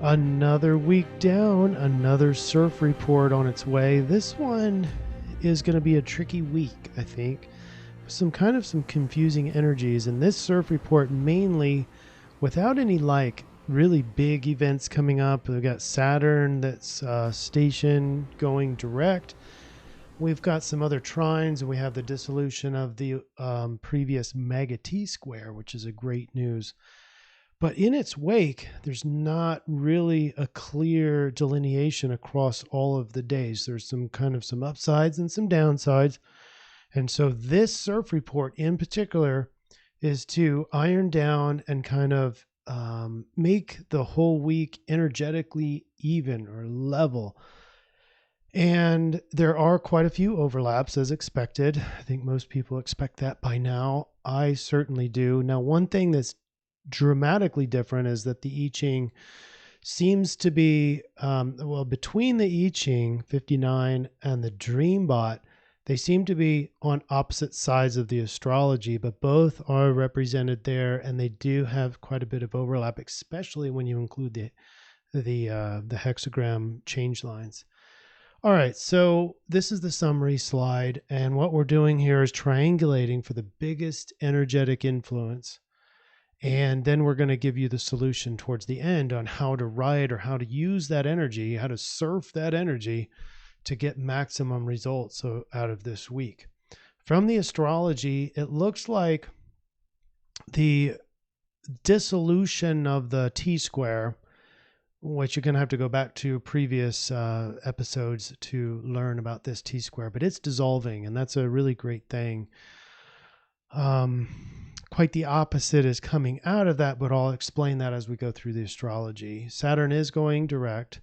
Another week down, another CIRF report on its way. This one is going to be a tricky week, I think. Some confusing energies. And this CIRF report mainly without any really big events coming up. We've got Saturn that's station going direct. We've got some other trines, and we have the dissolution of the previous mega T square, which is a great news. But in its wake, there's not really a clear delineation across all of the days. There's some upsides and some downsides. And so this CIRF report in particular is to iron down and make the whole week energetically even or level. And there are quite a few overlaps as expected. I think most people expect that by now. I certainly do. Now, one thing that's dramatically different is that the I-Ching seems to be, between the I-Ching 59 and the Dreambot, they seem to be on opposite sides of the astrology, but both are represented there, and they do have quite a bit of overlap, especially when you include the hexagram change lines. All right, so this is the summary slide, and what we're doing here is triangulating for the biggest energetic influence. And then we're going to give you the solution towards the end on how to ride or how to use that energy, how to surf that energy to get maximum results out of this week. From the astrology, it looks like the dissolution of the T-square, which you're going to have to go back to previous episodes to learn about this T-square, but it's dissolving, and that's a really great thing. Quite the opposite is coming out of that, but I'll explain that as we go through the astrology. Saturn is going direct.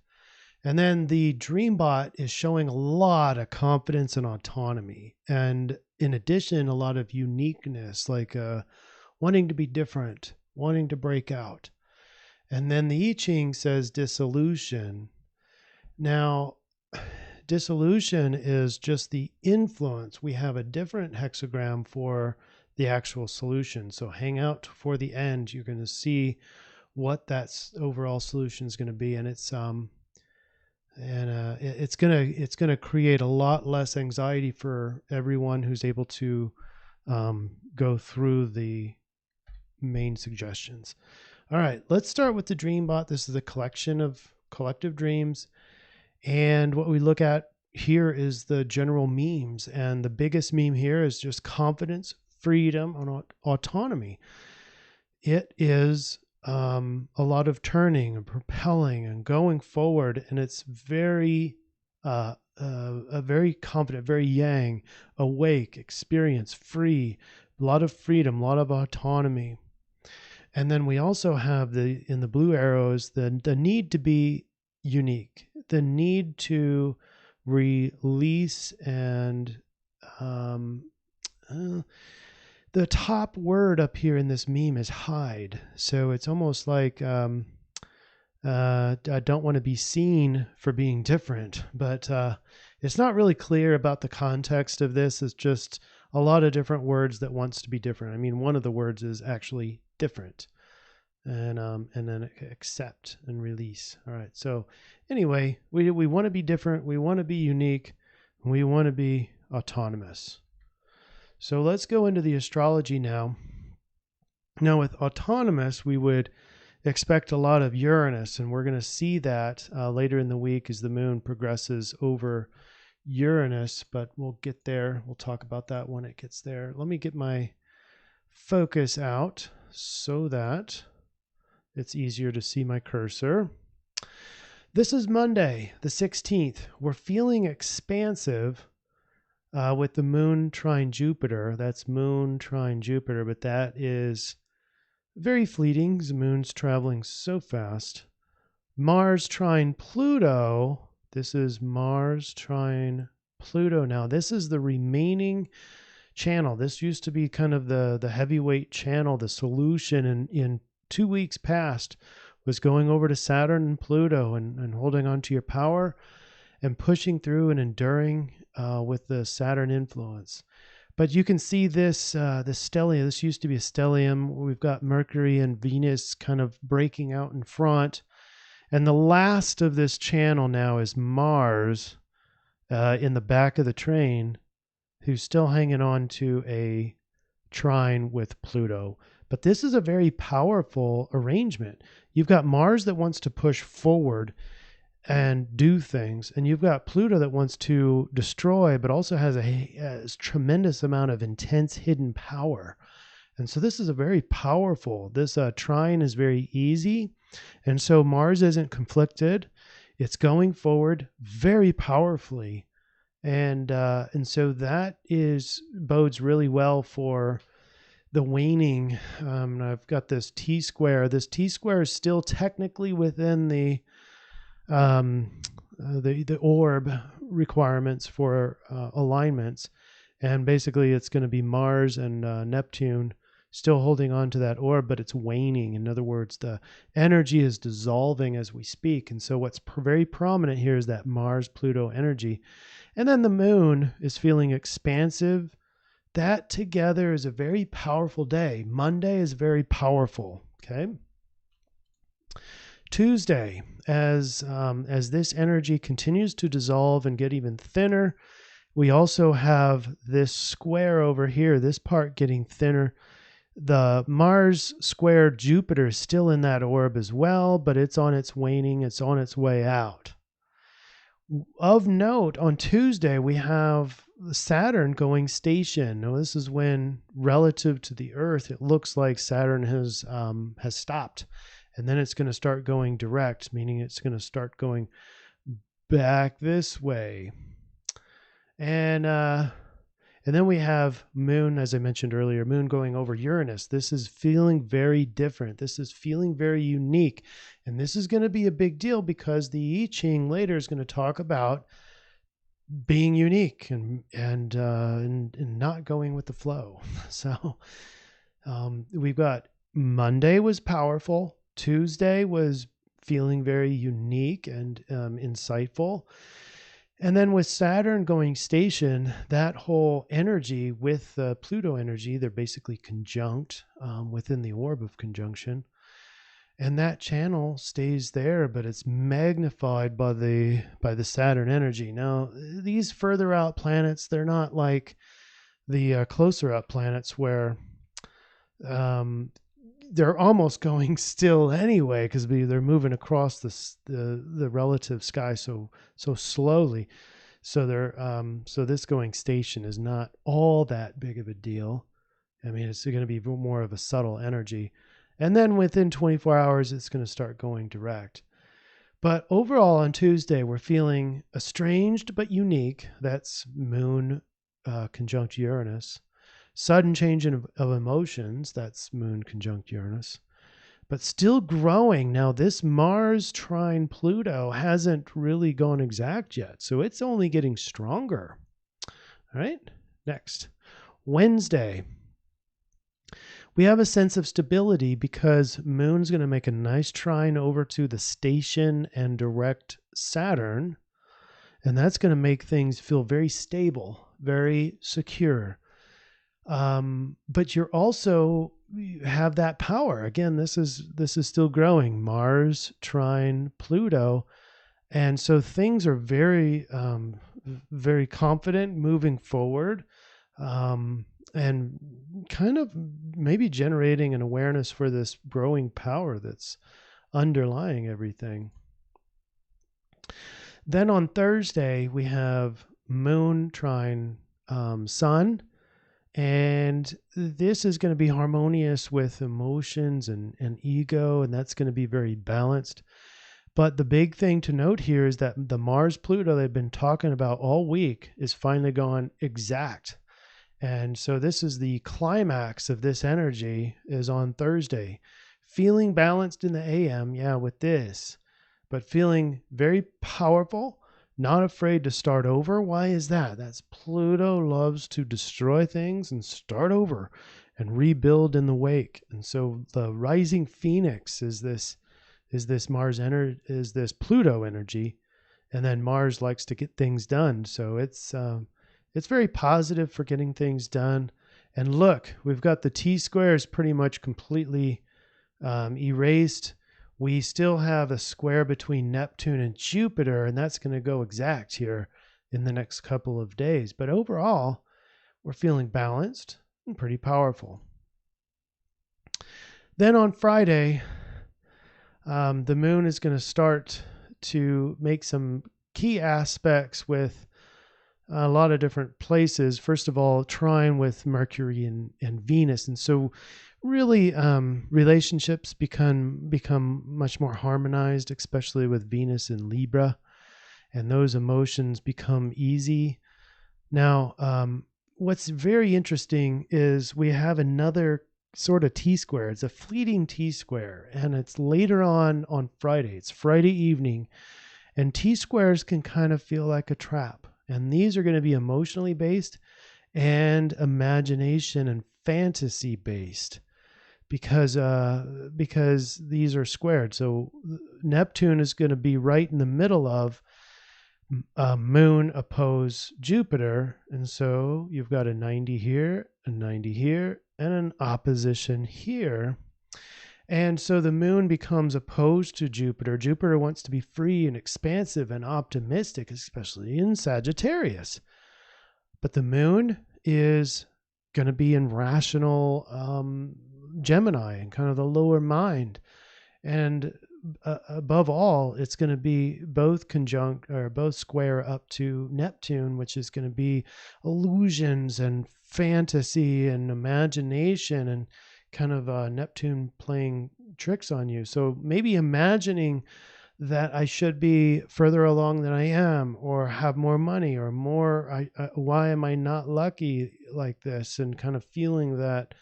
And then the Dreambot is showing a lot of confidence and autonomy. And in addition, a lot of uniqueness, like wanting to be different, wanting to break out. And then the I-Ching says dissolution. Now, dissolution is just the influence. We have a different hexagram for the actual solution. So hang out for the end. You're going to see what that overall solution is going to be, and it's going to create a lot less anxiety for everyone who's able to go through the main suggestions. All right, let's start with the Dreambot. This is a collection of collective dreams, and what we look at here is the general memes, and the biggest meme here is just confidence, freedom, and autonomy. It is a lot of turning and propelling and going forward, and it's very very confident, very yang, awake, experience, free, a lot of freedom, a lot of autonomy. And then we also have in the blue arrows the need to be unique, the need to release, and the top word up here in this meme is hide. So it's almost like I don't want to be seen for being different, but it's not really clear about the context of this. It's just a lot of different words that wants to be different. I mean, one of the words is actually different, and then accept and release. All right. So anyway, we want to be different. We want to be unique. We want to be autonomous. So let's go into the astrology now. Now with autonomous, we would expect a lot of Uranus, and we're going to see that later in the week as the moon progresses over Uranus, but we'll get there. We'll talk about that when it gets there. Let me get my focus out so that it's easier to see my cursor. This is Monday, the 16th. We're feeling expansive with the moon trine Jupiter. That's moon trine Jupiter, but that is very fleeting. The moon's traveling so fast. Mars trine Pluto. This is Mars trine Pluto. Now, this is the remaining channel. This used to be kind of the heavyweight channel. The solution in 2 weeks past was going over to Saturn and Pluto and holding on to your power and pushing through and enduring with the Saturn influence. But you can see this stellium. This used to be a stellium. We've got Mercury and Venus kind of breaking out in front. And the last of this channel now is Mars in the back of the train, who's still hanging on to a trine with Pluto. But this is a very powerful arrangement. You've got Mars that wants to push forward and do things, and you've got Pluto that wants to destroy, but also has a tremendous amount of intense hidden power. And so this is a very powerful, this trine is very easy. And so Mars isn't conflicted. It's going forward very powerfully. And so that bodes really well for the waning. I've got this T-square. This T-square is still technically within the orb requirements for alignments. And basically it's going to be Mars and Neptune still holding on to that orb, but it's waning. In other words, the energy is dissolving as we speak. And so what's very prominent here is that Mars-Pluto energy. And then the moon is feeling expansive. That together is a very powerful day. Monday is very powerful, okay? Tuesday, as this energy continues to dissolve and get even thinner, we also have this square over here, this part getting thinner. The Mars square Jupiter is still in that orb as well, but it's on its waning, it's on its way out. Of note, on Tuesday, we have Saturn going station. Now, this is when, relative to the Earth, it looks like Saturn has stopped. And then it's going to start going direct, meaning it's going to start going back this way. And then we have Moon, as I mentioned earlier, Moon going over Uranus. This is feeling very different. This is feeling very unique. And this is going to be a big deal because the I-Ching later is going to talk about being unique and not going with the flow. So we've got Monday was powerful. Tuesday was feeling very unique and insightful. And then with Saturn going station, that whole energy with Pluto energy, they're basically conjunct within the orb of conjunction. And that channel stays there, but it's magnified by the Saturn energy. Now, these further out planets, they're not like the closer up planets where they're almost going still anyway because they're moving across the relative sky so slowly. So so this going station is not all that big of a deal. I mean, it's going to be more of a subtle energy. And then within 24 hours, it's going to start going direct. But overall on Tuesday, we're feeling estranged but unique. That's Moon conjunct Uranus. Sudden change of emotions, that's Moon conjunct Uranus, but still growing. Now, this Mars trine Pluto hasn't really gone exact yet, so it's only getting stronger. All right, next. Wednesday. We have a sense of stability because Moon's going to make a nice trine over to the station and direct Saturn, and that's going to make things feel very stable, very secure. But you're also have that power. Again, this is still growing. Mars trine Pluto. And so things are very, very confident moving forward, and kind of maybe generating an awareness for this growing power that's underlying everything. Then on Thursday, we have Moon trine Sun. And this is going to be harmonious with emotions and ego, and that's going to be very balanced. But the big thing to note here is that the Mars-Pluto they've been talking about all week is finally gone exact. And so this is the climax of this energy is on Thursday. Feeling balanced in the AM, yeah, with this, but feeling very powerful. Not afraid to start over. Why is that? That's Pluto loves to destroy things and start over and rebuild in the wake. And so the rising phoenix is this Pluto energy, and then Mars likes to get things done. So it's very positive for getting things done. And look, we've got the T-squares pretty much completely erased. We still have a square between Neptune and Jupiter, and that's going to go exact here in the next couple of days. But overall, we're feeling balanced and pretty powerful. Then on Friday, the moon is going to start to make some key aspects with a lot of different places. First of all, trine with Mercury and Venus. And so really relationships become much more harmonized, especially with Venus in Libra. And those emotions become easy. Now, what's very interesting is we have another sort of T-square. It's a fleeting T-square, and it's later on Friday. It's Friday evening, and T-squares can kind of feel like a trap. And these are going to be emotionally based and imagination and fantasy based because these are squared. So Neptune is going to be right in the middle of moon oppose Jupiter. And so you've got a 90 here, a 90 here, and an opposition here. And so the moon becomes opposed to Jupiter. Jupiter wants to be free and expansive and optimistic, especially in Sagittarius. But the moon is going to be in rational Gemini and kind of the lower mind. And above all, it's going to be both conjunct or both square up to Neptune, which is going to be illusions and fantasy and imagination and kind of Neptune playing tricks on you. So maybe imagining that I should be further along than I am, or have more money, or more. Why am I not lucky like this? And kind of feeling that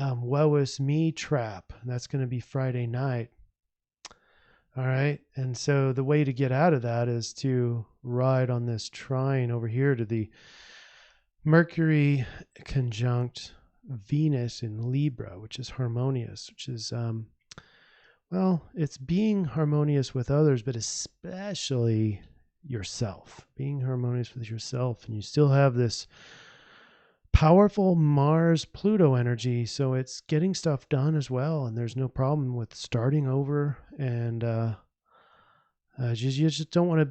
woe is me trap. That's going to be Friday night. All right. And so the way to get out of that is to ride on this trine over here to the Mercury conjunct Venus in Libra, which is harmonious, which is, well, it's being harmonious with others, but especially yourself, being harmonious with yourself. And you still have this powerful Mars Pluto energy. So it's getting stuff done as well. And there's no problem with starting over. And you just don't want to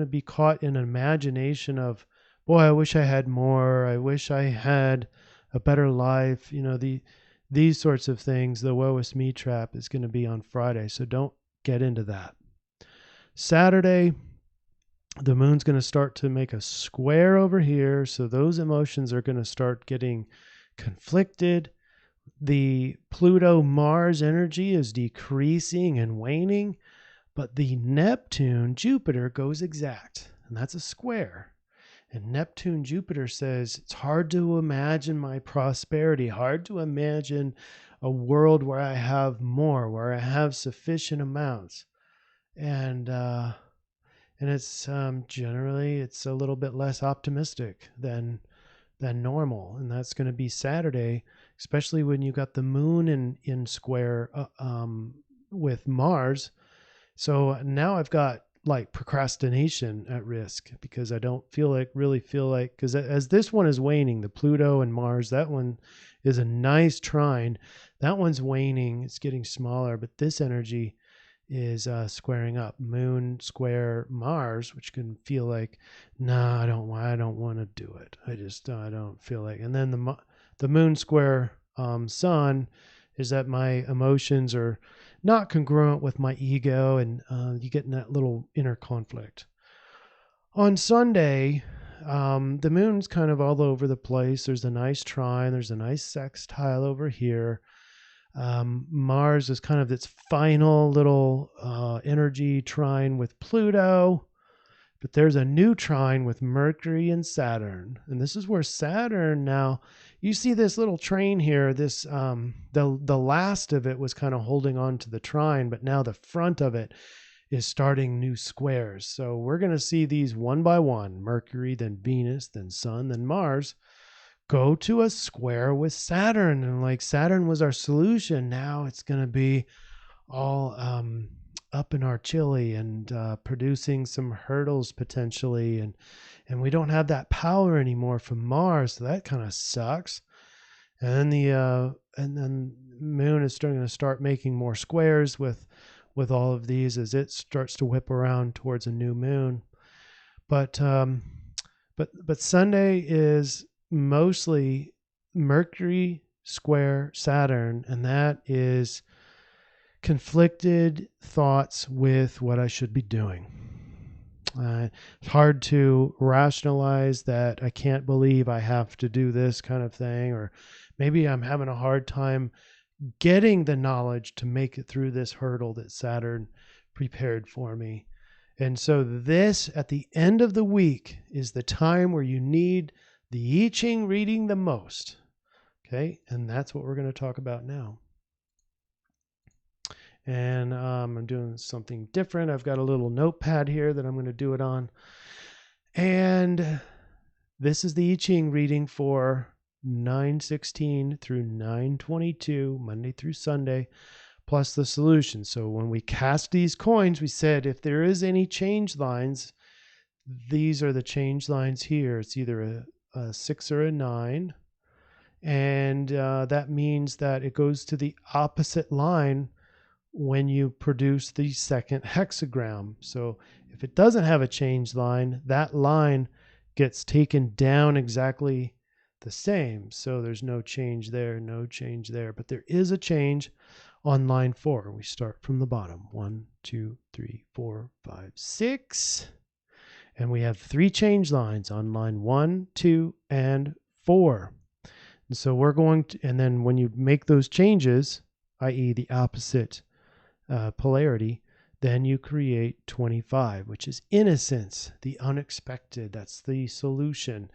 be caught in an imagination of, boy, I wish I had more. I wish I had a better life. You know, these sorts of things. The woe is me trap is going to be on Friday. So don't get into that. Saturday, the moon's going to start to make a square over here. So those emotions are going to start getting conflicted. The Pluto-Mars energy is decreasing and waning, but the Neptune-Jupiter goes exact, and that's a square. And Neptune-Jupiter says, it's hard to imagine my prosperity, hard to imagine a world where I have more, where I have sufficient amounts. And it's generally, it's a little bit less optimistic than normal. And that's going to be Saturday, especially when you got the moon in square with Mars. So now I've got like procrastination at risk because I don't really feel like, because as this one is waning, the Pluto and Mars, that one is a nice trine. That one's waning. It's getting smaller, but this energy is squaring up. Moon square Mars, which can feel like, no, I don't want to do it. I don't feel like. And then the moon square Sun is that my emotions are not congruent with my ego, and you get in that little inner conflict. On Sunday, the moon's kind of all over the place. There's a nice trine. There's a nice sextile over here. Mars is kind of its final little energy trine with Pluto, but there's a new trine with Mercury and Saturn. And this is where Saturn now, you see this little train here, this the last of it was kind of holding on to the trine, but now the front of it is starting new squares. So we're going to see these one by one, Mercury, then Venus, then Sun, then Mars, go to a square with Saturn. And like Saturn was our solution, now it's going to be all up in our chili and producing some hurdles potentially. And we don't have that power anymore from Mars. So that kind of sucks. And then and then moon is going to start making more squares with all of these as it starts to whip around towards a new moon. But Sunday is mostly Mercury square Saturn, and that is conflicted thoughts with what I should be doing. It's hard to rationalize that I can't believe I have to do this kind of thing, or maybe I'm having a hard time getting the knowledge to make it through this hurdle that Saturn prepared for me. And so this, at the end of the week, is the time where you need the I-Ching reading the most. Okay, and that's what we're going to talk about now. And I'm doing something different. I've got a little notepad here that I'm going to do it on. And this is the I-Ching reading for 9/16 through 9/22, Monday through Sunday, plus the solution. So when we cast these coins, we said if there is any change lines, these are the change lines here. It's either a 6 or a 9. And that means that it goes to the opposite line when you produce the second hexagram. So if it doesn't have a change line, that line gets taken down exactly the same. So there's no change there, no change there. But there is a change on line 4. We start from the bottom. 1, 2, 3, 4, 5, 6. And we have 3 change lines on line 1, 2, and 4. And so we're going to, and then when you make those changes, i.e. the opposite polarity, then you create 25, which is innocence, the unexpected. That's the solution.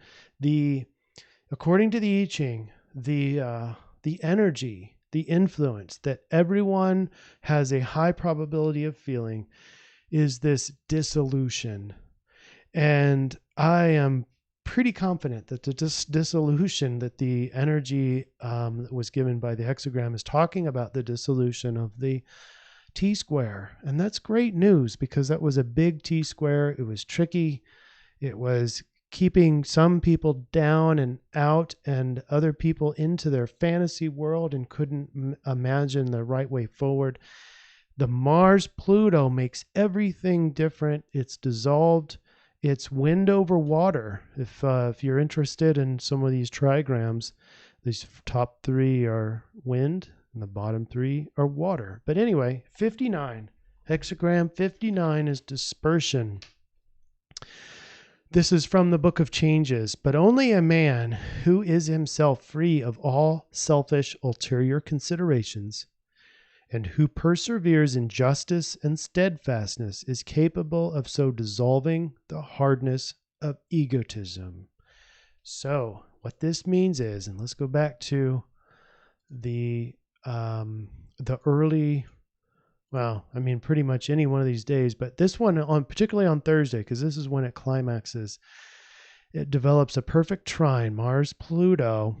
According to the I-Ching, the energy, the influence that everyone has a high probability of feeling is this dissolution. And I am pretty confident that the dissolution, that the energy that was given by the hexagram is talking about the dissolution of the T-square. And that's great news because that was a big T-square. It was tricky. It was keeping some people down and out and other people into their fantasy world and couldn't imagine the right way forward. The Mars Pluto makes everything different. It's dissolved. It's wind over water. If you're interested in some of these trigrams, these top 3 are wind and the bottom 3 are water. But anyway, 59, hexagram 59 is dispersion. This is from the Book of Changes. But only a man who is himself free of all selfish ulterior considerations and who perseveres in justice and steadfastness is capable of so dissolving the hardness of egotism. So what this means is, and let's go back to the early, well, I mean, pretty much any one of these days, but this one particularly on Thursday, because this is when it climaxes. It develops a perfect trine, Mars Pluto.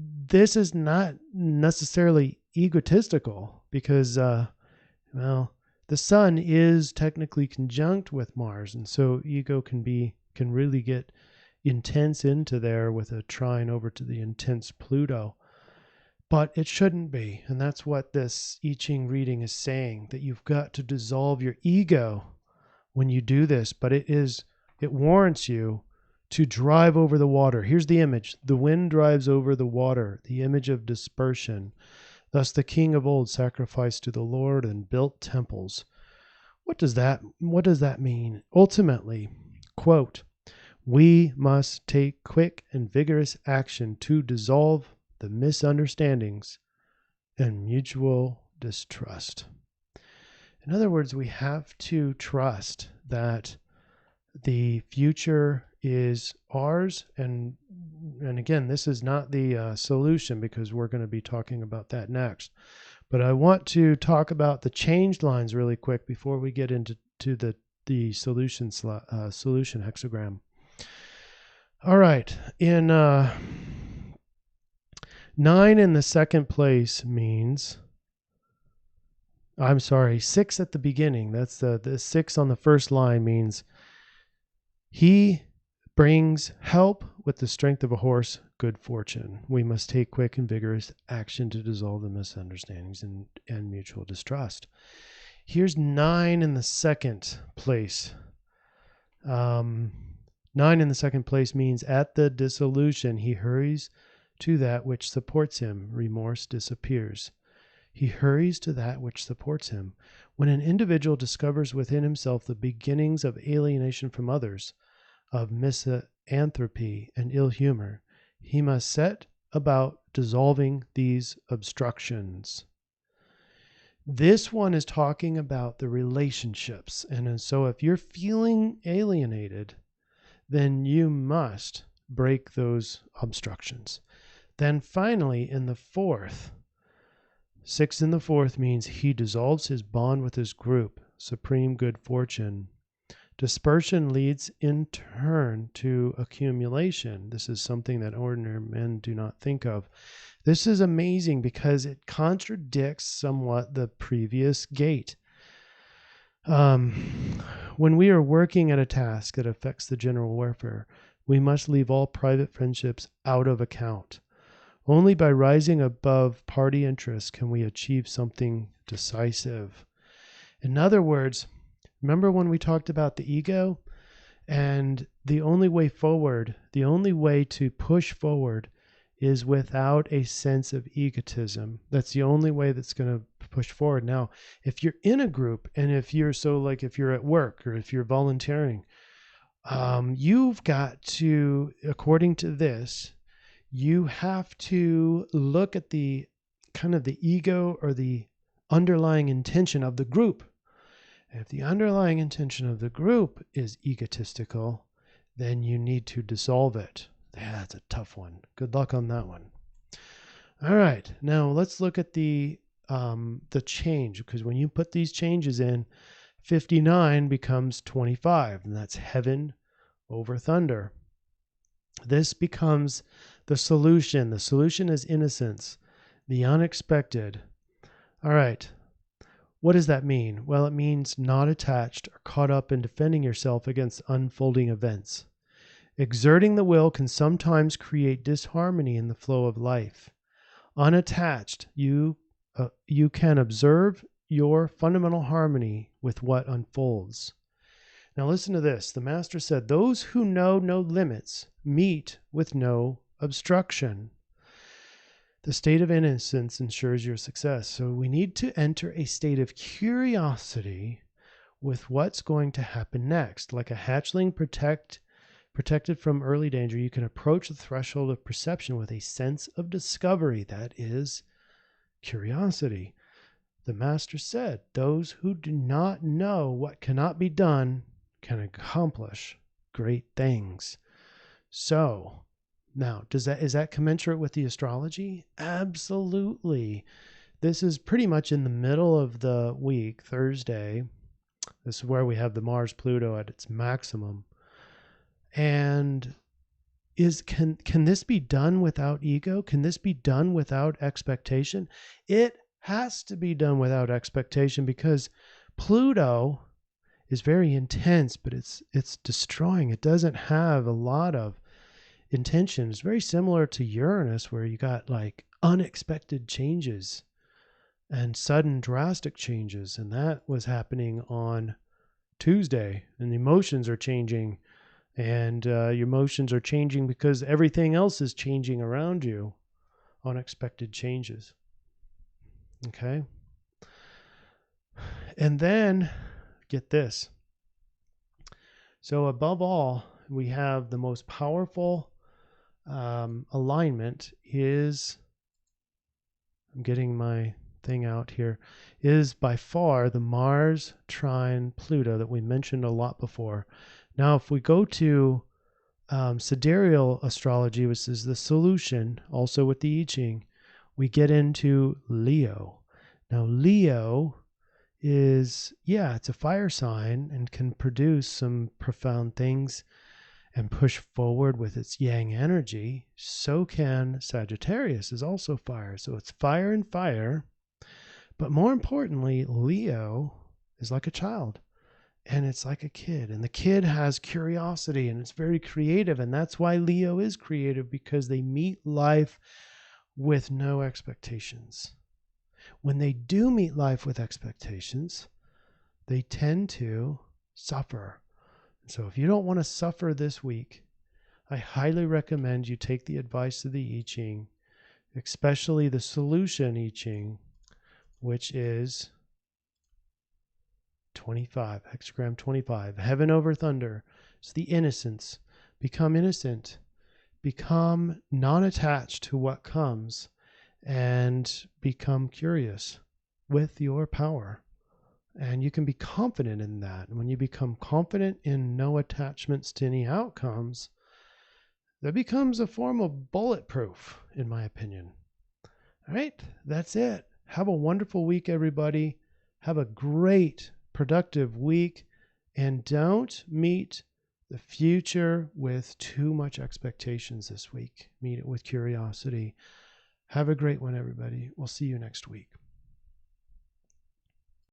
This is not necessarily egotistical because, the sun is technically conjunct with Mars, and so ego can really get intense into there with a trine over to the intense Pluto. But it shouldn't be, and that's what this I-Ching reading is saying, that you've got to dissolve your ego when you do this, but it warrants you to drive over the water. Here's the image. The wind drives over the water, the image of dispersion. Thus the king of old sacrificed to the Lord and built temples. What does that mean? Ultimately, quote, we must take quick and vigorous action to dissolve the misunderstandings and mutual distrust. In other words, we have to trust that the future is ours. And again, this is not the solution because we're going to be talking about that next. But I want to talk about the change lines really quick before we get into the solution hexagram. All right. In 9 in the second place means, 6 at the beginning. That's the 6 on the first line means he brings help with the strength of a horse, good fortune. We must take quick and vigorous action to dissolve the misunderstandings and mutual distrust. Here's 9 in the second place. 9 in the second place means at the dissolution, he hurries to that which supports him. Remorse disappears. He hurries to that which supports him. When an individual discovers within himself the beginnings of alienation from others, of misanthropy and ill humor, he must set about dissolving these obstructions. This one is talking about the relationships. And so if you're feeling alienated, then you must break those obstructions. Then finally, in the fourth, 6 in the fourth means he dissolves his bond with his group, supreme good fortune. Dispersion leads in turn to accumulation. This is something that ordinary men do not think of. This is amazing because it contradicts somewhat the previous gate. When we are working at a task that affects the general welfare, we must leave all private friendships out of account. Only by rising above party interests can we achieve something decisive. In other words, remember when we talked about the ego? And the only way forward, the only way to push forward is without a sense of egotism. That's the only way that's going to push forward. Now, if you're in a group and if you're if you're at work or if you're volunteering, you've got to, according to this, you have to look at the kind of the ego or the underlying intention of the group. If the underlying intention of the group is egotistical, then you need to dissolve it. That's a tough one. Good luck on that one. All right, now let's look at the change, because when you put these changes in, 59 becomes 25, and that's heaven over thunder. This becomes the solution. The solution is innocence, the unexpected. All right. What does that mean? Well, it means not attached or caught up in defending yourself against unfolding events. Exerting the will can sometimes create disharmony in the flow of life. Unattached, you can observe your fundamental harmony with what unfolds. Now listen to this. The master said, those who know no limits meet with no obstruction. The state of innocence ensures your success. So we need to enter a state of curiosity with what's going to happen next. Like a hatchling protected from early danger, you can approach the threshold of perception with a sense of discovery. That is curiosity. The master said, those who do not know what cannot be done can accomplish great things. So now, is that commensurate with the astrology? Absolutely. This is pretty much in the middle of the week, Thursday. This is where we have the Mars Pluto at its maximum. And can this be done without ego? Can this be done without expectation? It has to be done without expectation, because Pluto is very intense, but it's destroying. It doesn't have a lot of intention. Is very similar to Uranus, where you got like unexpected changes and sudden drastic changes. And that was happening on Tuesday, and the emotions are changing, and your emotions are changing because everything else is changing around you. Unexpected changes. Okay. And then get this. So above all, we have the most powerful alignment is, I'm getting my thing out here, is by far the Mars trine Pluto that we mentioned a lot before. Now, if we go to Sidereal Astrology, which is the solution, also with the I-Ching, we get into Leo. Now, Leo is, it's a fire sign and can produce some profound things and push forward with its yang energy. So can Sagittarius, is also fire. So it's fire and fire. But more importantly, Leo is like a child. And it's like a kid, and the kid has curiosity, and it's very creative. And that's why Leo is creative, because they meet life with no expectations. When they do meet life with expectations, they tend to suffer. So if you don't want to suffer this week, I highly recommend you take the advice of the I-Ching, especially the solution I-Ching, which is 25, hexagram 25, heaven over thunder. It's the innocence. Become innocent. Become non-attached to what comes, and become curious with your power. And you can be confident in that. And when you become confident in no attachments to any outcomes, that becomes a form of bulletproof, in my opinion. All right, that's it. Have a wonderful week, everybody. Have a great, productive week. And don't meet the future with too much expectations this week. Meet it with curiosity. Have a great one, everybody. We'll see you next week.